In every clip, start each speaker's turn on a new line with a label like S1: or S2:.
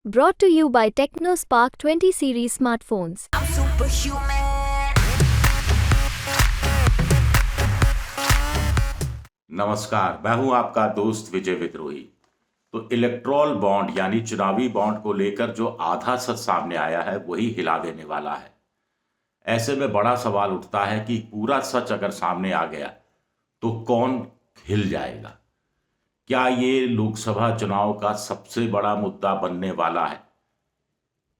S1: Brought to you by TechnoSpark 20 series smartphones.
S2: I'm superhuman.
S3: नमस्कार, मैं हूं आपका दोस्त विजय विद्रोही। तो इलेक्टोरल बॉन्ड यानी चुनावी बॉन्ड को लेकर जो आधा सच सामने आया है वही हिला देने वाला है। ऐसे में बड़ा सवाल उठता है कि पूरा सच अगर सामने आ गया तो कौन हिल जाएगा? क्या ये लोकसभा चुनाव का सबसे बड़ा मुद्दा बनने वाला है?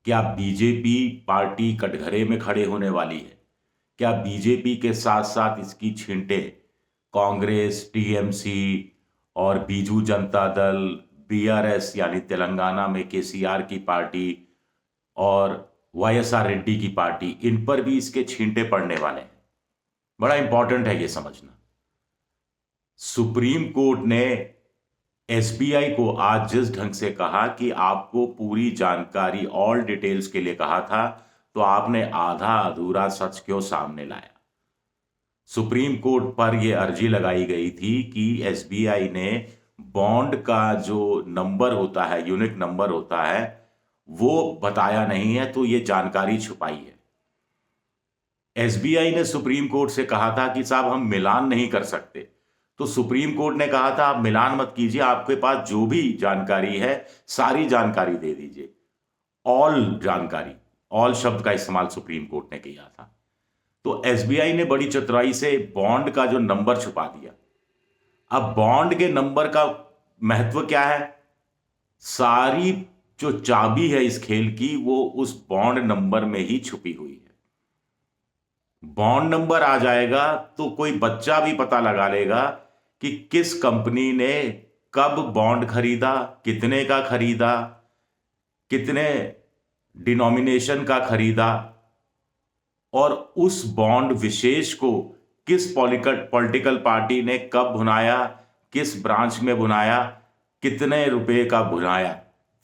S3: क्या बीजेपी पार्टी कटघरे में खड़े होने वाली है? क्या बीजेपी के साथ साथ इसकी छींटे कांग्रेस, टीएमसी और बीजू जनता दल, बीआरएस यानी तेलंगाना में केसीआर की पार्टी और वाईएसआर रेड्डी की पार्टी, इन पर भी इसके छींटे पड़ने वाले हैं? बड़ा इंपॉर्टेंट है ये समझना। सुप्रीम कोर्ट ने एसबीआई को आज जिस ढंग से कहा कि आपको पूरी जानकारी, ऑल डिटेल्स के लिए कहा था, तो आपने आधा अधूरा सच क्यों सामने लाया? सुप्रीम कोर्ट पर यह अर्जी लगाई गई थी कि एसबीआई ने बॉन्ड का जो नंबर होता है, यूनिक नंबर होता है, वो बताया नहीं है, तो ये जानकारी छुपाई है। एसबीआई ने सुप्रीम कोर्ट से कहा था कि साहब हम मिलान नहीं कर सकते, तो सुप्रीम कोर्ट ने कहा था आप मिलान मत कीजिए, आपके पास जो भी जानकारी है सारी जानकारी दे दीजिए। ऑल जानकारी, ऑल शब्द का इस्तेमाल सुप्रीम कोर्ट ने किया था। तो एसबीआई ने बड़ी चतुराई से बॉन्ड का जो नंबर छुपा दिया। अब बॉन्ड के नंबर का महत्व क्या है? सारी जो चाबी है इस खेल की वो उस बॉन्ड नंबर में ही छुपी हुई है। बॉन्ड नंबर आ जाएगा तो कोई बच्चा भी पता लगा लेगा कि किस कंपनी ने कब बॉन्ड खरीदा, कितने का खरीदा, कितने डिनोमिनेशन का खरीदा, और उस बॉन्ड विशेष को किस पॉलिटिकल पार्टी ने कब भुनाया, किस ब्रांच में भुनाया, कितने रुपए का भुनाया,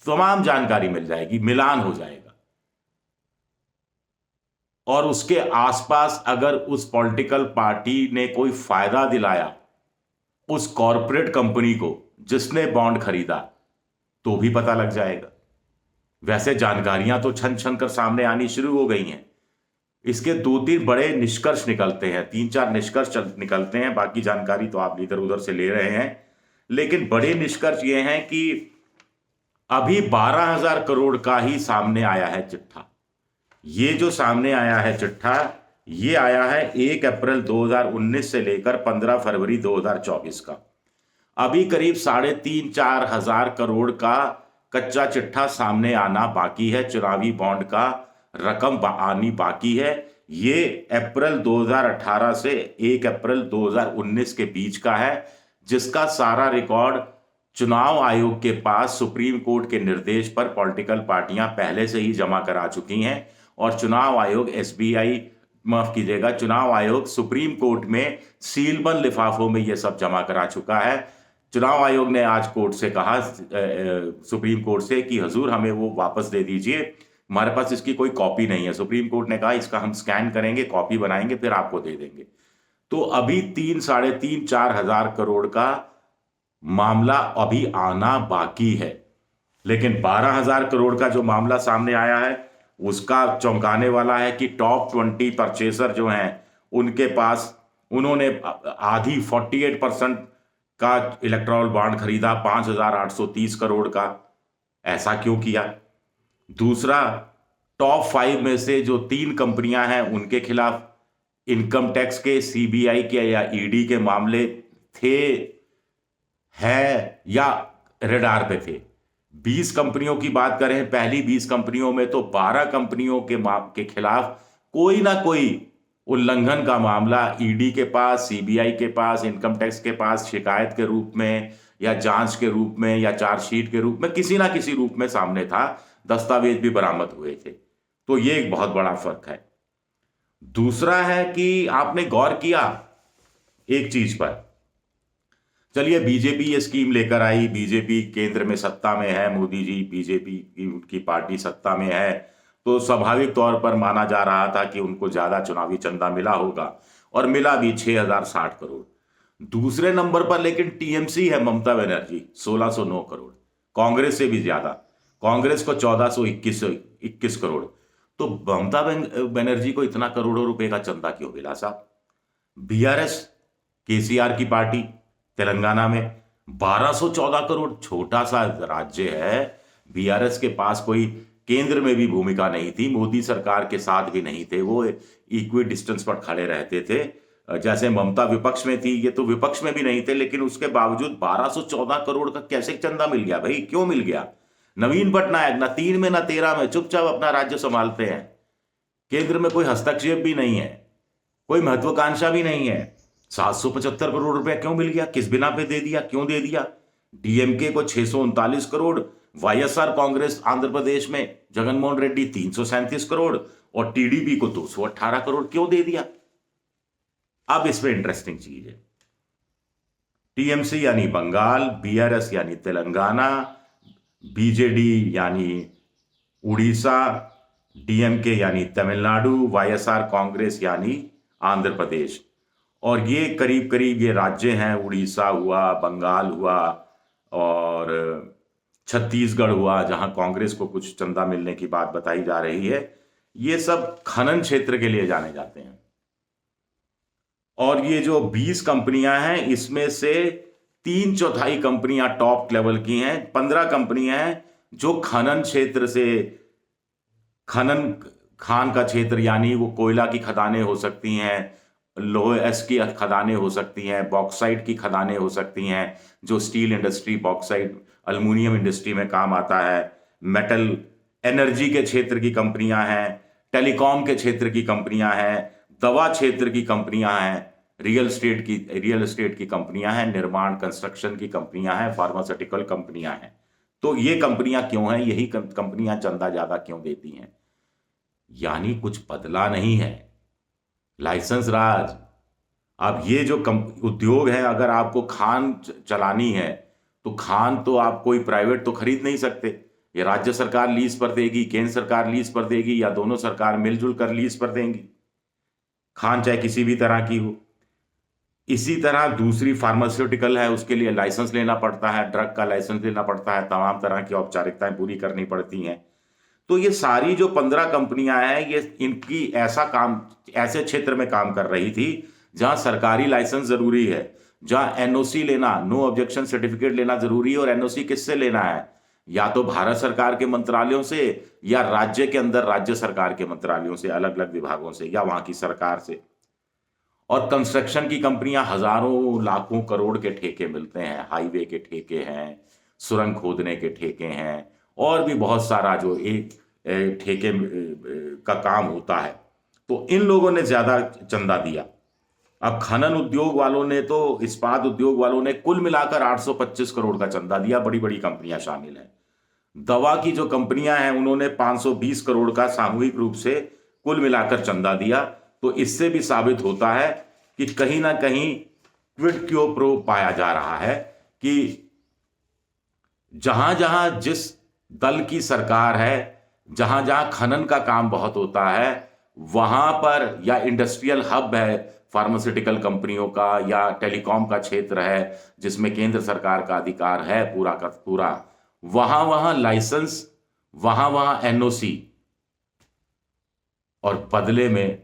S3: तमाम जानकारी मिल जाएगी, मिलान हो जाएगा। और उसके आसपास अगर उस पॉलिटिकल पार्टी ने कोई फायदा दिलाया उस कॉरपोरेट कंपनी को जिसने बॉन्ड खरीदा, तो भी पता लग जाएगा। वैसे जानकारियां तो छन छन कर सामने आनी शुरू हो गई हैं। इसके 2-3 बड़े निष्कर्ष निकलते हैं, 3-4 निष्कर्ष निकलते हैं, बाकी जानकारी तो आप इधर उधर से ले रहे हैं। लेकिन बड़े निष्कर्ष ये हैं कि अभी 12,000 करोड़ का ही सामने आया है चिट्ठा। ये जो सामने आया है चिट्ठा, ये आया है 1 अप्रैल 2019 से लेकर 15 फरवरी 2024 का। अभी करीब 3,500-4 हजार करोड़ का कच्चा चिट्ठा सामने आना बाकी है। चुनावी बॉन्ड का रकम आनी बाकी है। ये अप्रैल 2018 से 1 अप्रैल 2019 के बीच का है, जिसका सारा रिकॉर्ड चुनाव आयोग के पास सुप्रीम कोर्ट के निर्देश पर पॉलिटिकल पार्टियां पहले से ही जमा करा चुकी हैं। और चुनाव आयोग, एसबीआई माफ कीजिएगा, चुनाव आयोग सुप्रीम कोर्ट में सीलबंद लिफाफों में यह सब जमा करा चुका है। चुनाव आयोग ने आज कोर्ट से कहा, सुप्रीम कोर्ट से, कि हजूर हमें वो वापस दे दीजिए, हमारे पास इसकी कोई कॉपी नहीं है। सुप्रीम कोर्ट ने कहा इसका हम स्कैन करेंगे, कॉपी बनाएंगे, फिर आपको दे देंगे। तो अभी 3-4 हजार करोड़ का मामला अभी आना बाकी है। लेकिन 12,000 करोड़ का जो मामला सामने आया है उसका चौंकाने वाला है कि टॉप 20 परचेसर जो हैं उनके पास, उन्होंने आधी 48% का इलेक्टोरल बॉन्ड खरीदा, 5,830 करोड़ का। ऐसा क्यों किया? दूसरा, टॉप 5 में से जो 3 कंपनियां हैं उनके खिलाफ इनकम टैक्स के, सीबीआई के या ईडी के मामले थे, है या रेडार पे थे। 20 कंपनियों की बात करें, पहली 20 कंपनियों में तो 12 कंपनियों के खिलाफ कोई ना कोई उल्लंघन का मामला ईडी के पास, सीबीआई के पास, इनकम टैक्स के पास शिकायत के रूप में या जांच के रूप में या चार्जशीट के रूप में किसी ना किसी रूप में सामने था। दस्तावेज भी बरामद हुए थे। तो ये एक बहुत बड़ा फर्क है। दूसरा है कि आपने गौर किया एक चीज पर, चलिए बीजेपी ये स्कीम लेकर आई, बीजेपी केंद्र में सत्ता में है, मोदी जी, बीजेपी की पार्टी सत्ता में है, तो स्वाभाविक तौर पर माना जा रहा था कि उनको ज्यादा चुनावी चंदा मिला होगा, और मिला भी 6,060 करोड़। दूसरे नंबर पर लेकिन टीएमसी है, ममता बनर्जी, 1,609 करोड़, कांग्रेस से भी ज्यादा। कांग्रेस को 1421 करोड़। तो ममता बनर्जी को इतना करोड़ों रुपए का चंदा क्यों मिला साहब? बीआरएस, केसीआर की पार्टी, तेलंगाना में 1214 करोड़। छोटा सा राज्य है, बीआरएस के पास कोई केंद्र में भी भूमिका नहीं थी, मोदी सरकार के साथ भी नहीं थे, वो इक्वी डिस्टेंस पर खड़े रहते थे। जैसे ममता विपक्ष में थी, ये तो विपक्ष में भी नहीं थे, लेकिन उसके बावजूद 1214 करोड़ का कैसे चंदा मिल गया भाई? क्यों मिल गया? नवीन पटनायक ना 3 में ना 13 में चुपचाप अपना राज्य संभालते हैं, केंद्र में कोई हस्तक्षेप भी नहीं है, कोई महत्वाकांक्षा भी नहीं है। 775 करोड़ रुपया क्यों मिल गया? किस बिना पे दे दिया? क्यों दे दिया? डीएमके को 639 करोड़, वाईएसआर कांग्रेस आंध्र प्रदेश में जगनमोहन रेड्डी 337 करोड़ और टीडीपी को 218 करोड़ क्यों दे दिया? अब इसमें इंटरेस्टिंग चीज है, टीएमसी यानी बंगाल, बीआरएस यानी तेलंगाना, बीजेडी यानी उड़ीसा, डीएमके यानी तमिलनाडु, वाईएसआर कांग्रेस यानी आंध्र प्रदेश। और ये करीब करीब ये राज्य हैं, उड़ीसा हुआ, बंगाल हुआ और छत्तीसगढ़ हुआ, जहां कांग्रेस को कुछ चंदा मिलने की बात बताई जा रही है। ये सब खनन क्षेत्र के लिए जाने जाते हैं। और ये जो 20 कंपनियां हैं, इसमें से 3/4 कंपनियां टॉप लेवल की हैं, 15 कंपनियां हैं जो खनन क्षेत्र से, खान का क्षेत्र यानी वो कोयला की खदानें हो सकती हैं, लोहे की खदानें हो सकती हैं, बॉक्साइट की खदानें हो सकती हैं, जो steel industry, bauxite, aluminium industry में काम आता है, मेटल, एनर्जी के क्षेत्र की कंपनियां हैं, टेलीकॉम के क्षेत्र की कंपनियां हैं, दवा क्षेत्र की कंपनियां हैं, रियल एस्टेट की कंपनियां हैं, निर्माण कंस्ट्रक्शन की कंपनियां हैं, फार्मास्यूटिकल कंपनियां हैं। तो ये कंपनियां क्यों हैं? यही कंपनियां चंदा ज्यादा क्यों देती हैं? यानी कुछ बदला नहीं है, लाइसेंस राज। अब ये जो उद्योग है, अगर आपको खान चलानी है तो खान तो आप कोई प्राइवेट तो खरीद नहीं सकते, ये राज्य सरकार लीज पर देगी, केंद्र सरकार लीज पर देगी, या दोनों सरकार मिलजुल कर लीज पर देंगी, खान चाहे किसी भी तरह की हो। इसी तरह दूसरी फार्मास्यूटिकल है, उसके लिए लाइसेंस लेना पड़ता है, ड्रग का लाइसेंस लेना पड़ता है, तमाम तरह की औपचारिकताएं पूरी करनी पड़ती हैं। तो ये सारी जो 15 कंपनियां हैं, ये इनकी ऐसे क्षेत्र में काम कर रही थी जहां सरकारी लाइसेंस जरूरी है, जहां एनओसी लेना, नो ऑब्जेक्शन सर्टिफिकेट लेना जरूरी है। और एनओसी किससे लेना है? या तो भारत सरकार के मंत्रालयों से, या राज्य के अंदर राज्य सरकार के मंत्रालयों से, अलग अलग विभागों से, या वहां की सरकार से। और कंस्ट्रक्शन की कंपनियां हजारों लाखों करोड़ के ठेके मिलते हैं, हाईवे के ठेके हैं, सुरंग खोदने के ठेके हैं, और भी बहुत सारा जो एक ठेके का काम होता है। तो इन लोगों ने ज्यादा चंदा दिया। अब खनन उद्योग वालों ने, तो इस्पात उद्योग वालों ने कुल मिलाकर 825 करोड़ का चंदा दिया, बड़ी बड़ी कंपनियां शामिल हैं। दवा की जो कंपनियां हैं, उन्होंने 520 करोड़ का सामूहिक रूप से कुल मिलाकर चंदा दिया। तो इससे भी साबित होता है कि कहीं ना कहीं क्विड क्यो प्रो पाया जा रहा है कि जहां जहां जिस दल की सरकार है, जहां जहां खनन का काम बहुत होता है, वहां पर, या इंडस्ट्रियल हब है फार्मास्यूटिकल कंपनियों का, या टेलीकॉम का क्षेत्र है जिसमें केंद्र सरकार का अधिकार है पूरा का पूरा, वहां वहां लाइसेंस, वहां वहां एनओसी, और बदले में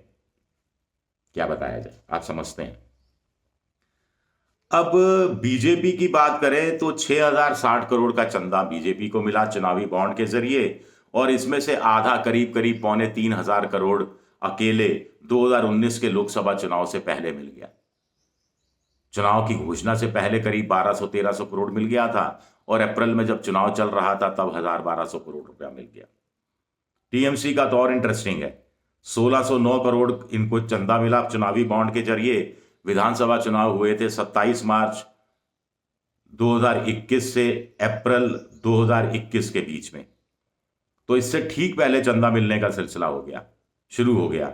S3: क्या बताया जाए, आप समझते हैं। अब बीजेपी की बात करें तो 6060 करोड़ का चंदा बीजेपी को मिला चुनावी बॉन्ड के जरिए, और इसमें से आधा, करीब करीब 2500 करोड़ अकेले 2019 के लोकसभा चुनाव से पहले मिल गया। चुनाव की घोषणा से पहले करीब 1200-1300 करोड़ मिल गया था, और अप्रैल में जब चुनाव चल रहा था तब 1200 करोड़ रुपया मिल गया। टीएमसी का तो और इंटरेस्टिंग है, 1609 करोड़ इनको चंदा मिला चुनावी बॉन्ड के जरिए। विधानसभा चुनाव हुए थे 27 मार्च 2021 से अप्रैल 2021 के बीच में, तो इससे ठीक पहले चंदा मिलने का सिलसिला शुरू हो गया।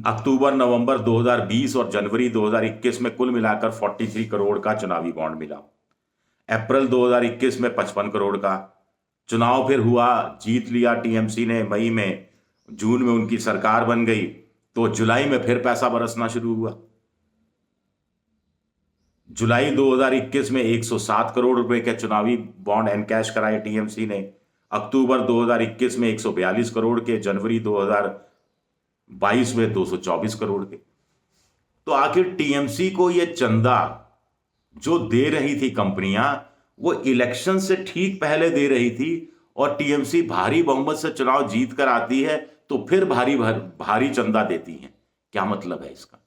S3: अक्टूबर नवंबर 2020 और जनवरी 2021 में कुल मिलाकर 43 करोड़ का चुनावी बॉन्ड मिला। अप्रैल 2021 में 55 करोड़ का। चुनाव फिर हुआ, जीत लिया टीएमसी ने मई में, जून में उनकी सरकार बन गई, तो जुलाई में फिर पैसा बरसना शुरू हुआ। जुलाई 2021 में 107 करोड़ रुपए के चुनावी बॉन्ड एनकैश कराए टीएमसी ने। अक्टूबर 2021 में 142 करोड़ के, जनवरी 2022 में 224 करोड़ के। तो आखिर टीएमसी को ये चंदा जो दे रही थी कंपनियां, वो इलेक्शन से ठीक पहले दे रही थी, और टीएमसी भारी बहुमत से चुनाव जीत कर आती है तो फिर भारी चंदा देती है। क्या मतलब है इसका?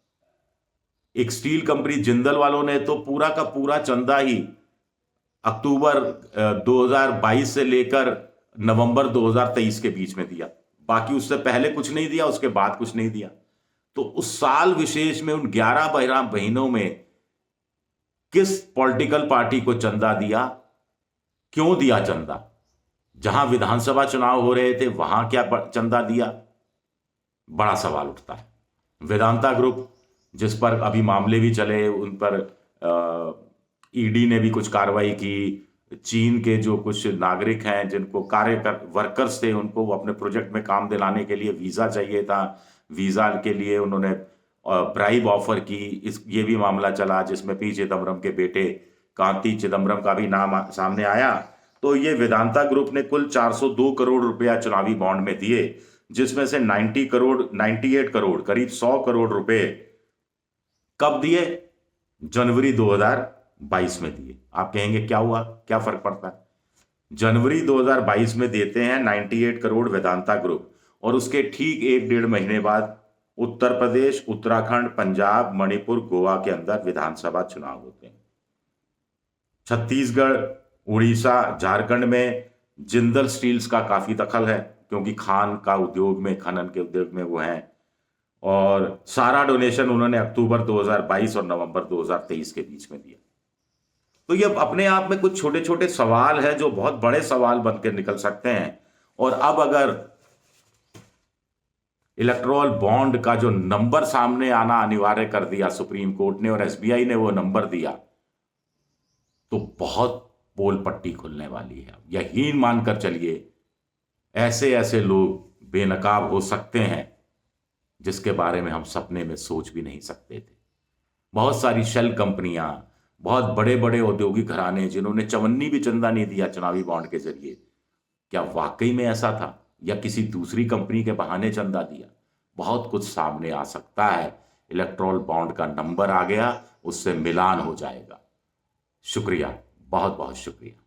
S3: एक स्टील कंपनी जिंदल वालों ने तो पूरा का पूरा चंदा ही अक्टूबर 2022 से लेकर नवंबर 2023 के बीच में दिया, बाकी उससे पहले कुछ नहीं दिया, उसके बाद कुछ नहीं दिया। तो उस साल विशेष में उन 11 महीनों में किस पॉलिटिकल पार्टी को चंदा दिया, क्यों दिया चंदा? जहां विधानसभा चुनाव हो रहे थे वहां क्या चंदा दिया? बड़ा सवाल उठता है। वेदांता ग्रुप, जिस पर अभी मामले भी चले, उन पर ईडी ने भी कुछ कार्रवाई की। चीन के जो कुछ नागरिक हैं जिनको वर्कर्स थे, उनको अपने प्रोजेक्ट में काम दिलाने के लिए वीज़ा चाहिए था, वीज़ा के लिए उन्होंने ब्राइब ऑफर की। ये भी मामला चला जिसमें पी चिदम्बरम के बेटे कार्ति चिदम्बरम का भी नाम सामने आया। तो ये वेदांता ग्रुप ने कुल 402 करोड़ रुपया चुनावी बॉन्ड में दिए, जिसमें से 98 करोड़, करीब 100 करोड़ रुपए कब दिए? जनवरी 2022 में दिए। आप कहेंगे क्या हुआ, क्या फर्क पड़ता है? जनवरी 2022 में देते हैं 98 करोड़ वेदांता ग्रुप, और उसके ठीक 1-1.5 महीने बाद उत्तर प्रदेश, उत्तराखंड, पंजाब, मणिपुर, गोवा के अंदर विधानसभा चुनाव होते हैं। छत्तीसगढ़, उड़ीसा, झारखंड में जिंदल स्टील्स का काफी दखल है, क्योंकि खान का उद्योग में, खनन के उद्योग में वो हैं, और सारा डोनेशन उन्होंने अक्टूबर 2022 और नवंबर 2023 के बीच में दिया। तो ये अपने आप में कुछ छोटे छोटे सवाल हैं जो बहुत बड़े सवाल बनकर निकल सकते हैं। और अब अगर इलेक्टोरल बॉन्ड का जो नंबर सामने आना अनिवार्य कर दिया सुप्रीम कोर्ट ने, और एसबीआई ने वो नंबर दिया, तो बहुत पोल पट्टी खुलने वाली है। यकीन मानकर चलिए, ऐसे ऐसे लोग बेनकाब हो सकते हैं जिसके बारे में हम सपने में सोच भी नहीं सकते थे। बहुत सारी शेल कंपनियां, बहुत बड़े बड़े औद्योगिक घराने जिन्होंने चवन्नी भी चंदा नहीं दिया चुनावी बॉन्ड के जरिए, क्या वाकई में ऐसा था, या किसी दूसरी कंपनी के बहाने चंदा दिया? बहुत कुछ सामने आ सकता है। इलेक्टोरल बॉन्ड का नंबर आ गया, उससे मिलान हो जाएगा। शुक्रिया, बहुत बहुत शुक्रिया।